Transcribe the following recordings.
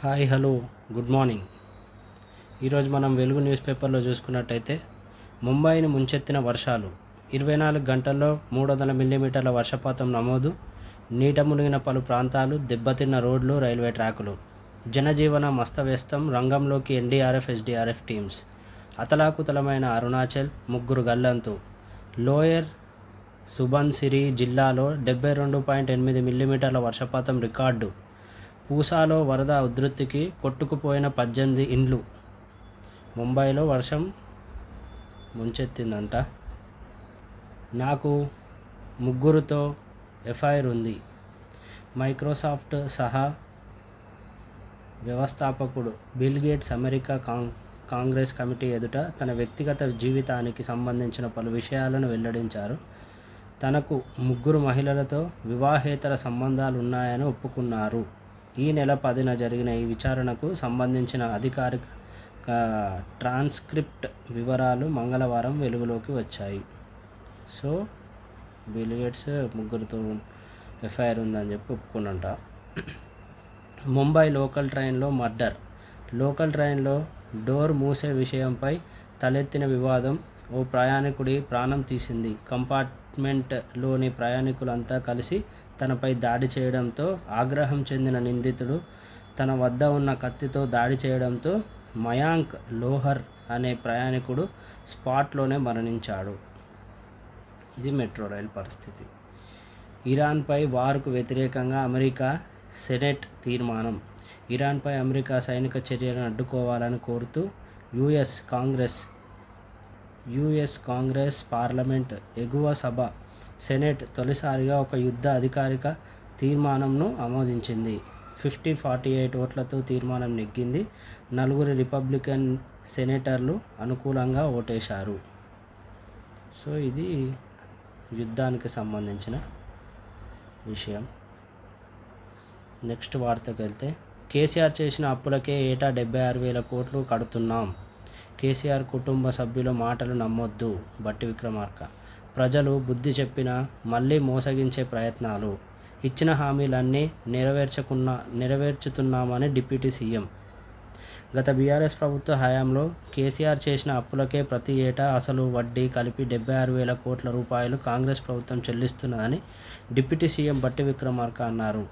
Hi hello good morning. ఈరోజు మనం వెలుగు న్యూస్ పేపర్లో చూసుకున్నట్టయితే ముంబైని ముంచెత్తిన వర్షాలు 24 గంటల్లో 300 మిల్లీమీటర్ల వర్షపాతం నమోదు. నీట మునిగిన పలు ప్రాంతాలు, దెబ్బతిన్న రోడ్లు, రైల్వే ట్రాకులు. జనజీవనం అస్తవ్యస్తం. రంగంలోకి ఎన్డీఆర్ఎఫ్, ఎస్డీఆర్ఎఫ్ టీమ్స్. అతలాకుతలమైన అరుణాచల్, 3 గల్లంతు. లోయర్ సుబన్సిరి జిల్లాలో 72.8 మిల్లీమీటర్ల వర్షపాతం రికార్డు. పూసాలో వరద ఉధృతికి కొట్టుకుపోయిన 18 ఇండ్లు. ముంబైలో వర్షం ముంచెత్తిందంట. నాకు 3తో ఎఫ్ఐఆర్ ఉంది. మైక్రోసాఫ్ట్ సహా వ్యవస్థాపకుడు bill gates America Congress committee ఎదుట తన వ్యక్తిగత జీవితానికి సంబంధించిన పలు విషయాలను వెల్లడించారు. తనకు 3 మహిళలతో వివాహేతర సంబంధాలు ఉన్నాయని ఒప్పుకున్నారు. ఈ నెల 10న జరిగిన ఈ విచారణకు సంబంధించిన అధికారిక ట్రాన్స్క్రిప్ట్ వివరాలు మంగళవారం వెలుగులోకి వచ్చాయి. సో బిల్ గేట్స్ 3తో ఎఫ్ఐఆర్ ఉందని చెప్పి ఒప్పుకున్నంట. ముంబై లోకల్ ట్రైన్లో మర్డర్. లోకల్ ట్రైన్లో డోర్ మూసే విషయంపై తలెత్తిన వివాదం ఓ ప్రయాణికుడి ప్రాణం తీసింది. కంపార్ట్మెంట్లోని ప్రయాణికులంతా కలిసి తనపై దాడి చేయడంతో ఆగ్రహం చెందిన నిందితుడు తన వద్ద ఉన్న కత్తితో దాడి చేయడంతో మయాంక్ లోహర్ అనే ప్రయాణికుడు స్పాట్లోనే మరణించాడు. ఇది మెట్రో రైల్ పరిస్థితి. ఇరాన్పై వార్కు వ్యతిరేకంగా అమెరికా సెనెట్ తీర్మానం. ఇరాన్పై అమెరికా సైనిక చర్యలను అడ్డుకోవాలని కోరుతూ యుఎస్ కాంగ్రెస్ పార్లమెంట్ ఎగువ సభ సెనెట్ తొలిసారిగా ఒక యుద్ధ అధికారిక తీర్మానంను ఆమోదించింది. 50-48 ఓట్లతో తీర్మానం నెగ్గింది. 4 రిపబ్లికన్ సెనేటర్లు అనుకూలంగా ఓటేశారు. సో ఇది యుద్ధానికి సంబంధించిన విషయం. నెక్స్ట్ వార్తకు వెళ్తే, కేసీఆర్ చేసిన అప్పులకే ఏటా 76,000 కోట్లు కడుతున్నాం. కేసీఆర్ కుటుంబ సభ్యుల మాటలు నమ్మొద్దు. బట్టి విక్రమార్క. ప్రజలు బుద్ధి చెప్పినా మళ్ళీ మోసగించే ప్రయత్నాలు. ఇచ్చిన హామీలన్నీ నెరవేర్చుతున్నామని డిప్యూటీ సీఎం. గత బీఆర్ఎస్ ప్రభుత్వ హయాంలో కేసీఆర్ చేసిన అప్పులకే ప్రతి ఏటా అసలు వడ్డీ కలిపి 76,000 కోట్ల రూపాయలు కాంగ్రెస్ ప్రభుత్వం చెల్లిస్తున్నదని డిప్యూటీ సీఎం బట్టి విక్రమార్క అన్నారు.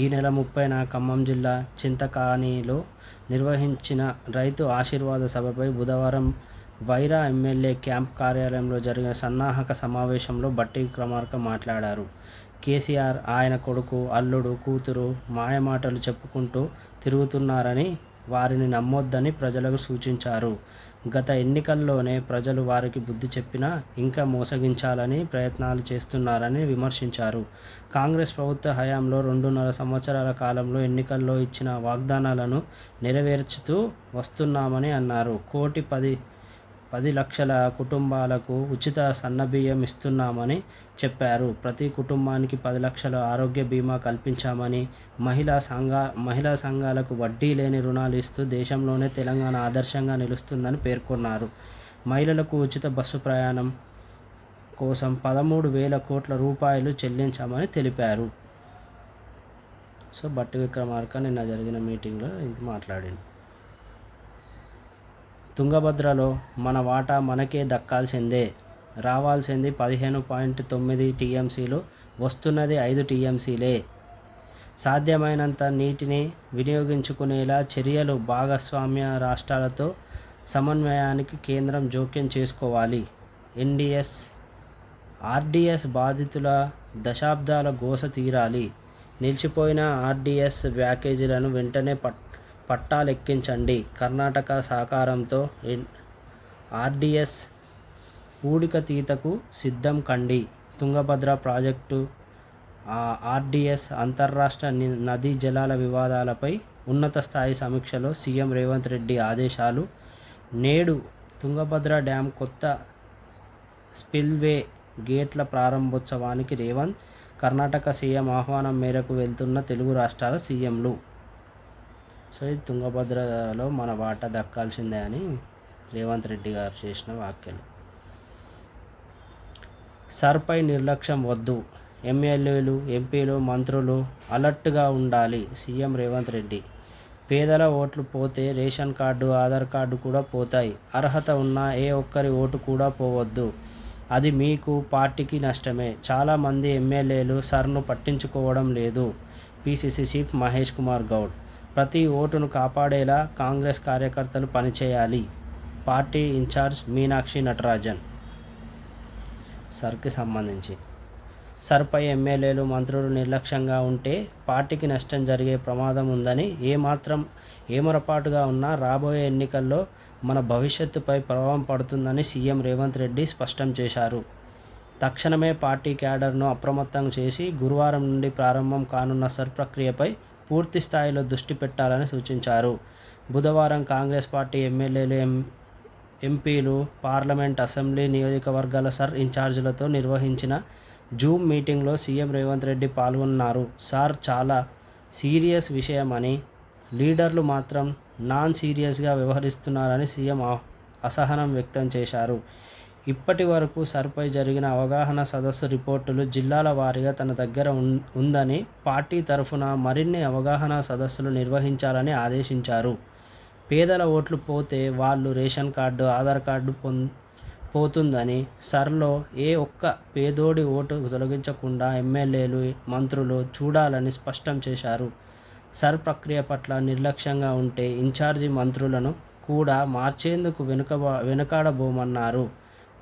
ఈ నెల 30న ఖమ్మం జిల్లా చింతకానిలో నిర్వహించిన రైతు ఆశీర్వాద సభపై బుధవారం వైరా ఎమ్మెల్యే క్యాంప్ కార్యాలయంలో జరిగిన సన్నాహక సమావేశంలో బట్టి విక్రమార్క మాట్లాడారు. కేసీఆర్, ఆయన కొడుకు, అల్లుడు, కూతురు మాయమాటలు చెప్పుకుంటూ తిరుగుతున్నారని, వారిని నమ్మొద్దని ప్రజలకు సూచించారు. గత ఎన్నికల్లోనే ప్రజలు వారికి బుద్ధి చెప్పినా ఇంకా మోసగించాలని ప్రయత్నాలు చేస్తున్నారని విమర్శించారు. కాంగ్రెస్ ప్రభుత్వ హయాంలో 2.5 సంవత్సరాల కాలంలో ఎన్నికల్లో ఇచ్చిన వాగ్దానాలను నెరవేర్చుతూ వస్తున్నామని అన్నారు. 10 లక్షల కుటుంబాలకు ఉచిత సన్నబియ్యం ఇస్తున్నామని చెప్పారు. ప్రతి కుటుంబానికి 10 లక్షల ఆరోగ్య బీమా కల్పించామని, మహిళా సంఘాలకు వడ్డీ లేని రుణాలు ఇస్తూ దేశంలోనే తెలంగాణ ఆదర్శంగా నిలుస్తుందని పేర్కొన్నారు. మహిళలకు ఉచిత బస్సు ప్రయాణం కోసం 13,000 కోట్ల రూపాయలు చెల్లించామని తెలిపారు. సో బట్టి విక్రమార్క నిన్న జరిగిన మీటింగ్లో ఇది మాట్లాడింది. తుంగభద్రలో మన వాటా మనకే దక్కాల్సిందే. రావాల్సింది 15.9 టీఎంసీలు, వస్తున్నది 5 టీఎంసీలే. సాధ్యమైనంత నీటిని వినియోగించుకునేలా చర్యలు. భాగస్వామ్య రాష్ట్రాలతో సమన్వయానికి కేంద్రం జోక్యం చేసుకోవాలి. ఆర్డీఎస్ బాధితుల దశాబ్దాల గోస తీరాలి. నిలిచిపోయిన ఆర్డీఎస్ ప్యాకేజీలను వెంటనే పట్టాలెక్కించండి. కర్ణాటక సహకారంతో ఆర్డీఎస్ పూడికతీతకు సిద్ధం కండి. తుంగభద్ర ప్రాజెక్టు, ఆర్డీఎస్, అంతర్రాష్ట్ర నదీ జలాల వివాదాలపై ఉన్నత స్థాయి సమీక్షలో సీఎం రేవంత్ రెడ్డి ఆదేశాలు. నేడు తుంగభద్ర డ్యాం కొత్త స్పిల్వే గేట్ల ప్రారంభోత్సవానికి రేవంత్, కర్ణాటక సీఎం ఆహ్వానం మేరకు వెళ్తున్న తెలుగు రాష్ట్రాల సీఎంలు. సో ఇది తుంగభద్రలో మన వాటా దక్కాల్సిందే అని రేవంత్ రెడ్డి గారు చేసిన వ్యాఖ్యలు. సర్పై నిర్లక్ష్యం వద్దు. ఎమ్మెల్యేలు, ఎంపీలు, మంత్రులు అలర్ట్గా ఉండాలి. సీఎం రేవంత్ రెడ్డి. పేదల ఓట్లు పోతే రేషన్ కార్డు, ఆధార్ కార్డు కూడా పోతాయి. అర్హత ఉన్న ఏ ఒక్కరి ఓటు కూడా పోవద్దు. అది మీకు, పార్టీకి నష్టమే. చాలామంది ఎమ్మెల్యేలు సర్ను పట్టించుకోవడం లేదు. PCC chief Mahesh Kumar Goud. ప్రతి ఓటును కాపాడేలా కాంగ్రెస్ కార్యకర్తలు పనిచేయాలి. Party in-charge Meenakshi Natarajan. సర్కి సంబంధించి సర్పై ఎమ్మెల్యేలు, మంత్రులు నిర్లక్ష్యంగా ఉంటే పార్టీకి నష్టం జరిగే ప్రమాదం ఉందని, ఏమరపాటుగా ఉన్నా రాబోయే ఎన్నికల్లో మన భవిష్యత్తుపై ప్రభావం పడుతుందని సీఎం రేవంత్ రెడ్డి స్పష్టం చేశారు. తక్షణమే పార్టీ క్యాడర్ను అప్రమత్తం చేసి గురువారం నుండి ప్రారంభం కానున్న సర్ ప్రక్రియపై పూర్తి స్థాయిలో దృష్టి పెట్టాలని సూచించారు. బుధవారం కాంగ్రెస్ పార్టీ ఎమ్మెల్యేలు, ఎంపీలు, పార్లమెంట్, అసెంబ్లీ నియోజకవర్గాల సర్ ఇన్ఛార్జీలతో నిర్వహించిన జూమ్ మీటింగ్లో సీఎం రేవంత్ రెడ్డి పాల్గొన్నారు. సార్ చాలా సీరియస్ విషయమని, లీడర్లు మాత్రం నాన్ సీరియస్గా వ్యవహరిస్తున్నారని సీఎం అసహనం వ్యక్తం చేశారు. ఇప్పటి వరకు సర్పై జరిగిన అవగాహన సదస్సు రిపోర్టులు జిల్లాల వారీగా తన దగ్గర ఉందని, పార్టీ తరఫున మరిన్ని అవగాహన సదస్సులు నిర్వహించాలని ఆదేశించారు. పేదల ఓట్లు పోతే వాళ్ళు రేషన్ కార్డు, ఆధార్ కార్డు పోతుందని, సర్లో ఏ ఒక్క పేదోడి ఓటు తొలగించకుండా ఎమ్మెల్యేలు, మంత్రులు చూడాలని స్పష్టం చేశారు. సర్ ప్రక్రియ పట్ల నిర్లక్ష్యంగా ఉంటే ఇన్ఛార్జి మంత్రులను కూడా మార్చేందుకు వెనుకాడబోమన్నారు.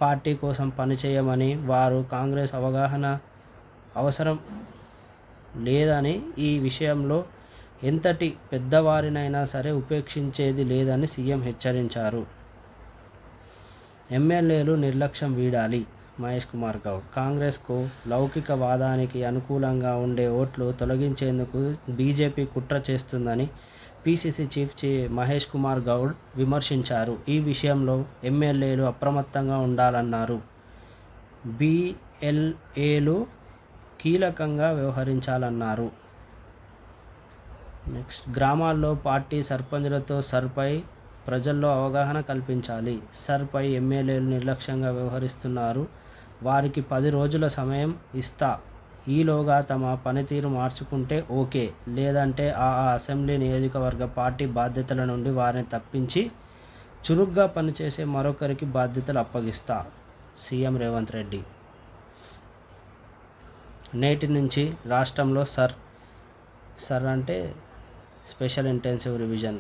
పార్టీ కోసం పనిచేయమని, వారు కాంగ్రెస్ అవసరం లేదని, ఈ విషయంలో ఎంతటి పెద్దవారినైనా సరే ఉపేక్షించేది లేదని సీఎం హెచ్చరించారు. ఎమ్మెల్యేలు నిర్లక్ష్యం వీడాలి. మహేష్ కుమార్ గౌడ్. కాంగ్రెస్కు లౌకికవాదానికి అనుకూలంగా ఉండే ఓట్లు తొలగించేందుకు బీజేపీ కుట్ర చేస్తుందని పిసిసి చీఫ్ మహేష్ కుమార్ గౌడ్ విమర్శించారు. ఈ విషయంలో ఎమ్మెల్యేలు అప్రమత్తంగా ఉండాలన్నారు. బిఎల్ఏలు కీలకంగా వ్యవహరించాలన్నారు. నెక్స్ట్, గ్రామాల్లో పార్టీ సర్పంచులతో సర్పై ప్రజల్లో అవగాహన కల్పించాలి. సర్పై ఎమ్మెల్యేలు నిర్లక్ష్యంగా వ్యవహరిస్తున్నారు. వారికి 10 రోజుల సమయం ఇస్తా. ఈలోగా తమ పనితీరు మార్చుకుంటే ఓకే, లేదంటే ఆ అసెంబ్లీ నియోజకవర్గ పార్టీ బాధ్యతల నుండి వారిని తప్పించి చురుగ్గా పనిచేసే మరొకరికి బాధ్యతలు అప్పగిస్తా. సీఎం రేవంత్ రెడ్డి. నేటి నుంచి రాష్ట్రంలో సర్ అంటే స్పెషల్ ఇంటెన్సివ్ రివిజన్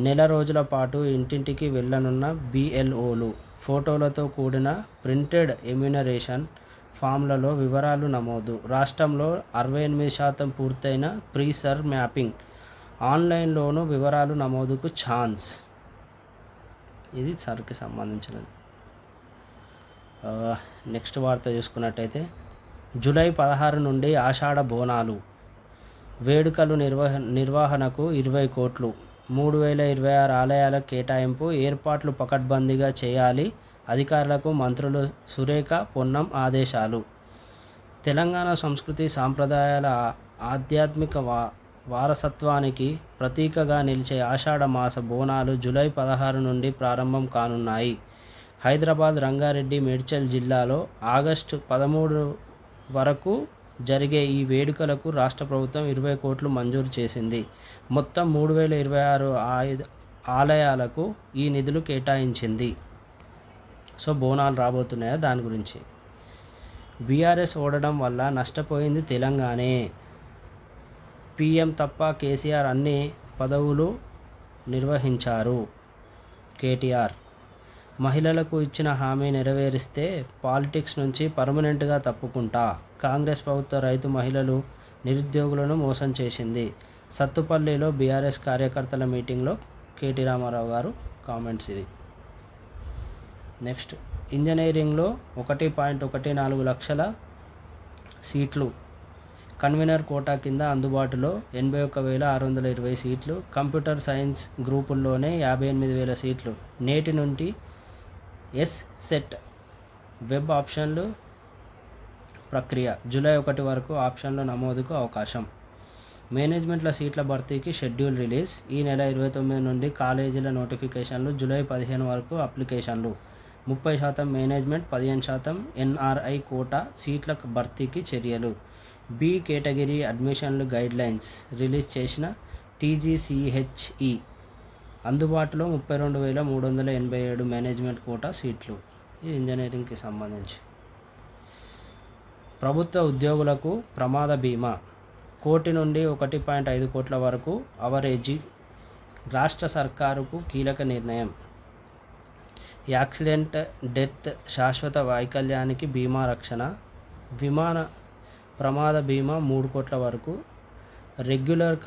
నెల రోజుల పాటు ఇంటింటికి వెళ్ళనున్న బిఎల్ఓలు ఫోటోలతో కూడిన ప్రింటెడ్ ఎమ్యూనరేషన్ ఫామ్లలో వివరాలు నమోదు. రాష్ట్రంలో 68% పూర్తయిన ప్రీ-సర్ మ్యాపింగ్. ఆన్లైన్లోనూ వివరాలు నమోదుకు ఛాన్స్. ఇది సర్కి సంబంధించినది. నెక్స్ట్ వార్త చూసుకున్నట్టయితే, జూలై 16 నుండి ఆషాఢ బోనాలు వేడుకలు నిర్వహణకు 20 కోట్లు. 3026 ఆలయాల కేటాయింపు, ఏర్పాట్లు పకడ్బందీగా చేయాలి. అధికారులకు మంత్రులు సురేఖ, పొన్నం ఆదేశాలు. తెలంగాణ సంస్కృతి సాంప్రదాయాల ఆధ్యాత్మిక వారసత్వానికి ప్రతీకగా నిలిచే ఆషాఢ మాస బోనాలు జూలై 16 నుండి ప్రారంభం కానున్నాయి. హైదరాబాద్, రంగారెడ్డి, మేడ్చల్ జిల్లాలో ఆగస్టు 13 వరకు జరిగే ఈ వేడుకలకు రాష్ట్ర ప్రభుత్వం 20 కోట్లు మంజూరు చేసింది. మొత్తం 3026 ఆలయాలకు ఈ నిధులు కేటాయించింది. సో బోనాలు రాబోతున్నాయా, దాని గురించి. బీఆర్ఎస్ ఓడడం వల్ల నష్టపోయింది తెలంగాణే. పీఎం తప్ప కేసీఆర్ అన్ని పదవులు నిర్వహించారు. కేటీఆర్. మహిళలకు ఇచ్చిన హామీ నెరవేరిస్తే పాలిటిక్స్ నుంచి పర్మనెంట్గా తప్పుకుంటా. కాంగ్రెస్ ప్రభుత్వ రైతు, మహిళలు, నిరుద్యోగులను మోసం చేసింది. సత్తుపల్లిలో బీఆర్ఎస్ కార్యకర్తల మీటింగ్లో కేటీ రామారావు గారు కామెంట్స్. ఇది. నెక్స్ట్, ఇంజనీరింగ్లో 1.14 లక్షల సీట్లు. కన్వీనర్ కోటా కింద అందుబాటులో 81,620 సీట్లు. కంప్యూటర్ సైన్స్ గ్రూపుల్లోనే 58,000 సీట్లు. నేటి నుండి సెట్ వెబ్ ఆప్షన్లు ప్రక్రియ. జూలై 1 వరకు ఆప్షన్ల నమోదుకు అవకాశం. మేనేజ్మెంట్ల సీట్ల భర్తీకి షెడ్యూల్ రిలీజ్. ఈ నెల 29 నుండి కాలేజీల నోటిఫికేషన్లు. జూలై 15 వరకు అప్లికేషన్లు. 30% మేనేజ్మెంట్, 15% ఎన్ఆర్ఐ కోటా సీట్ల భర్తీకి చర్యలు. బి కేటగిరీ అడ్మిషన్లు గైడ్లైన్స్ రిలీజ్ చేసిన TGCHE అందుబాటులో 32,387 మేనేజ్మెంట్ కోటా సీట్లు. ఇది ఇంజనీరింగ్కి సంబంధించి. ప్రభుత్వ ఉద్యోగులకు ప్రమాద బీమా 1 కోటి నుండి 1.5 కోట్ల వరకు అవరేజీ. రాష్ట్ర సర్కారుకు కీలక నిర్ణయం. యాక్సిడెంట్, డెత్, శాశ్వత వైకల్యానికి బీమా రక్షణ. విమాన ప్రమాద బీమా 3 కోట్ల వరకు. రెగ్యులర్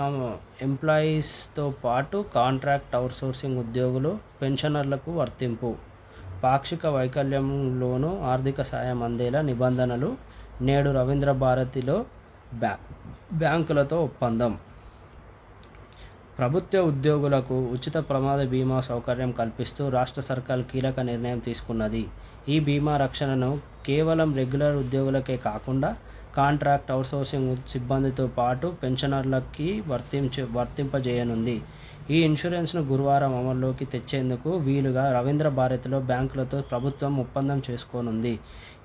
ఎంప్లాయీస్తో పాటు కాంట్రాక్ట్ అవుట్సోర్సింగ్ ఉద్యోగులు, పెన్షనర్లకు వర్తింపు. పాక్షిక వైకల్యంలోనూ ఆర్థిక సాయం అందేలా నిబంధనలు. నేడు రవీంద్ర భారతిలో బ్యాంకులతో ఒప్పందం. ప్రభుత్వ ఉద్యోగులకు ఉచిత ప్రమాద బీమా సౌకర్యం కల్పిస్తూ రాష్ట్ర సర్కార్ కీలక నిర్ణయం తీసుకున్నది. ఈ బీమా రక్షణను కేవలం రెగ్యులర్ ఉద్యోగులకే కాకుండా కాంట్రాక్ట్ అవుట్సోర్సింగ్ సిబ్బందితో పాటు పెన్షనర్లకి వర్తింపజేయనుంది. ఈ ఇన్సూరెన్స్ను గురువారం అమల్లోకి తెచ్చేందుకు వీలుగా రవీంద్ర భారతిలో బ్యాంకులతో ప్రభుత్వం ఒప్పందం చేసుకోనుంది.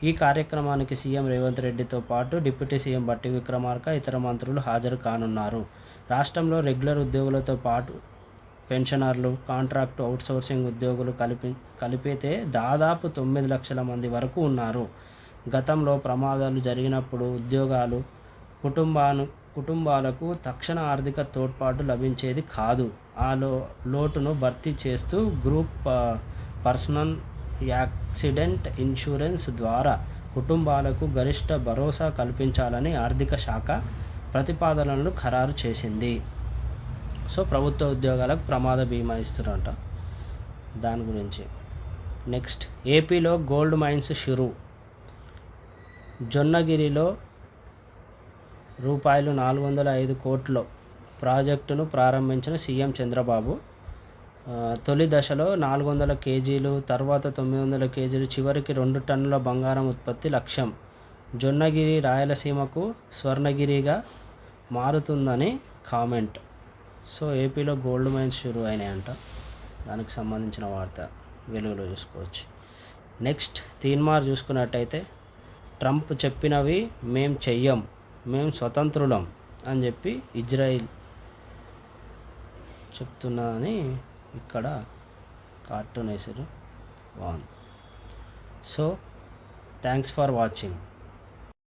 ఈ కార్యక్రమానికి సీఎం రేవంత్ రెడ్డితో పాటు డిప్యూటీ సీఎం బట్టి విక్రమార్క, ఇతర మంత్రులు హాజరు కానున్నారు. రాష్ట్రంలో రెగ్యులర్ ఉద్యోగులతో పాటు పెన్షనర్లు, కాంట్రాక్టు అవుట్సోర్సింగ్ ఉద్యోగులు కలిపితే దాదాపు 9 లక్షల మంది వరకు ఉన్నారు. గతంలో ప్రమాదాలు జరిగినప్పుడు కుటుంబాలకు తక్షణ ఆర్థిక తోడ్పాటు లభించేది కాదు. ఆ లోటును భర్తీ చేస్తూ గ్రూప్ పర్సనల్ యాక్సిడెంట్ ఇన్సూరెన్స్ ద్వారా కుటుంబాలకు గరిష్ట భరోసా కల్పించాలని ఆర్థిక శాఖ ప్రతిపాదనలను ఖరారు చేసింది. సో ప్రభుత్వ ఉద్యోగాలకు ప్రమాద బీమా ఇస్తున్నారంట. దాని గురించి నెక్స్ట్, ఏపీలో గోల్డ్ మైన్స్ షురూ. జొన్నగిరిలో రూపాయలు 405 కోట్ల ప్రాజెక్టును ప్రారంభించిన సీఎం చంద్రబాబు. తొలి దశలో 400 కేజీలు, తర్వాత 900 కేజీలు, చివరికి 2 టన్నుల బంగారం ఉత్పత్తి లక్ష్యం. జొన్నగిరి రాయలసీమకు స్వర్ణగిరిగా మారుతుందని కామెంట్. సో ఏపీలో గోల్డ్ మైన్స్ షురూ అయినాయంట. దానికి సంబంధించిన వార్త వెలుగులో చూసుకోవచ్చు. నెక్స్ట్, తీన్మార్ చూసుకున్నట్టయితే ట్రంప్ చెప్పినవి మేం చెయ్యం, మేం స్వతంత్రులం అని చెప్పి ఇజ్రాయిల్ చెప్తున్నదని ఇక్కడ కార్టూన్ వేసారు. బాగుంది. So thanks for watching.